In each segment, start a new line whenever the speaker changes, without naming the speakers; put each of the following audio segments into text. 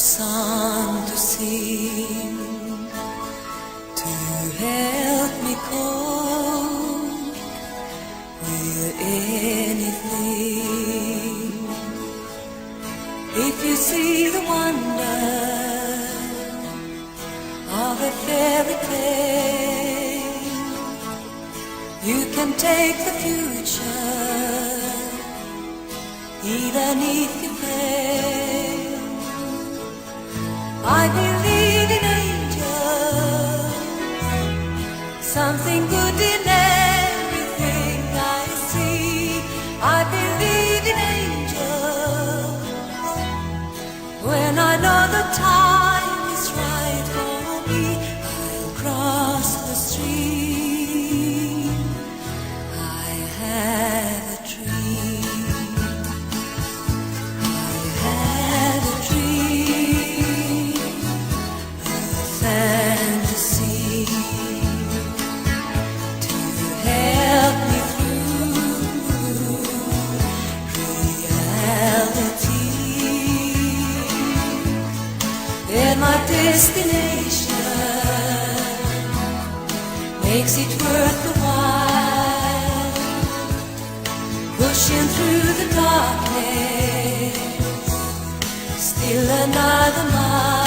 song to sing, to help me cope with anything. If you see the wonder of a fairy tale, you can take the future even if you fail. I believe in angels, something good in everything I see. I believe in angels when I know the time is right for me. I'll cross the stream. I have a dream. I have a dream, a fantasy to help me through reality. And my destination makes it worth the while, pushing through the darkness, still another mile.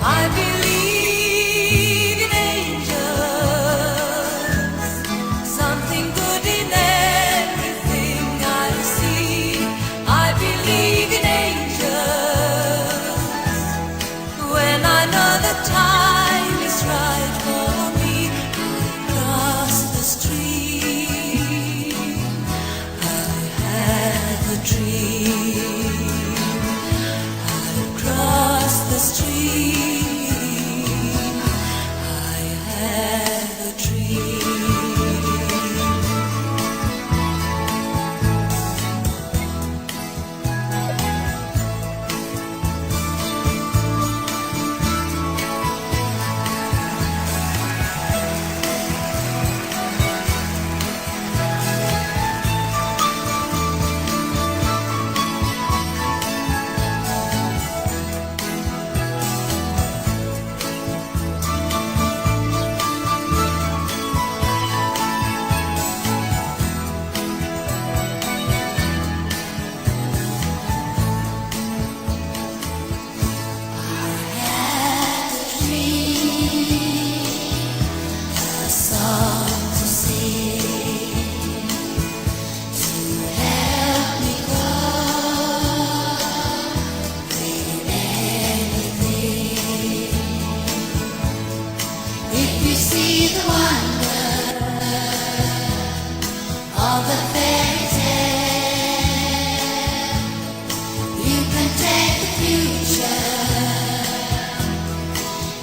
I believe in angels, something good in everything I see. I believe in angels when I know the time is right for me. I'll cross the stream. I have a dream. I'll cross the stream. I have a dream. If you see the wonder of a fairy tale, you can take the future,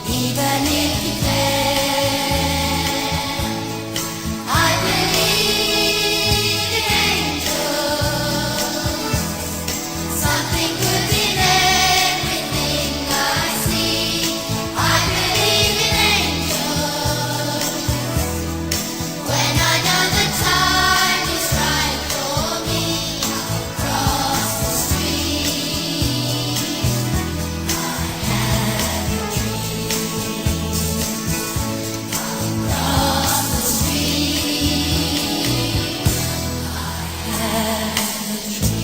even if you fail. I believe in angels, something good in everything I see. I believe in angels when I know the time is right for me. I'll cross the stream. I have a dream. I'll cross the stream. I have a dream.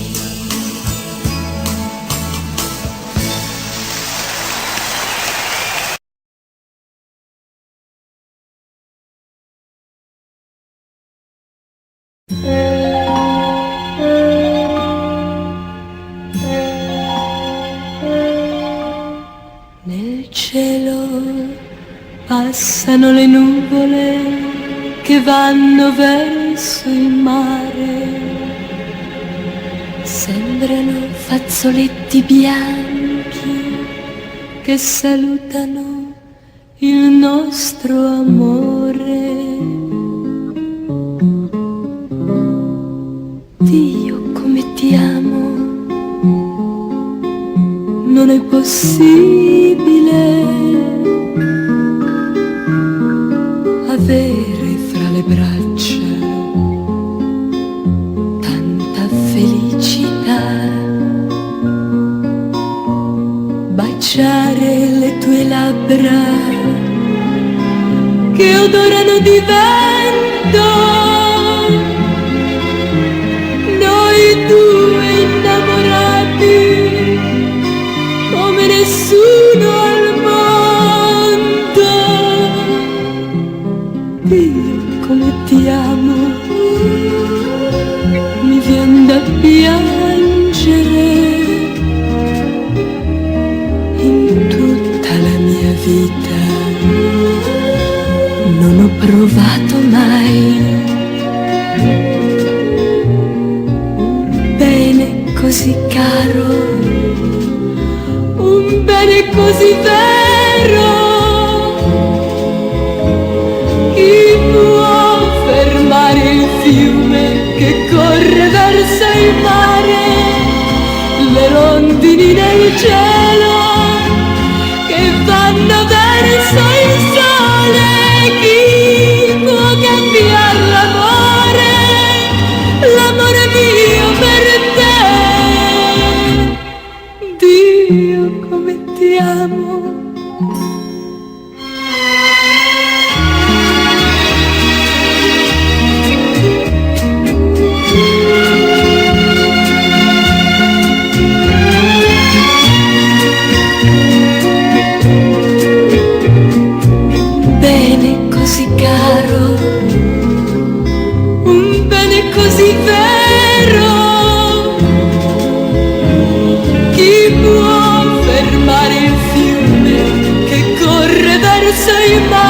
Nel cielo passano le nuvole che vanno verso il mare. Sembrano fazzoletti bianchi che salutano il nostro amore. Dio, come ti amo, non è possibile avere fra le braccia tanta felicità. baciare le tue labbra che odorano di vento, noi due innamorati come nessuno al mondo. Dio come ti amo, mi vien da piangere. In tutta la mia vita non ho provato mai bene così caro, un bene così vero. Chi può fermare il fiume che corre verso il mare, le rondini nel cielo che vanno verso il sole? Chi può cambiare l'amore, l'amore mio per te? Dio come ti amo. Così caro, un bene così vero. Chi può fermare il fiume che corre verso il mare?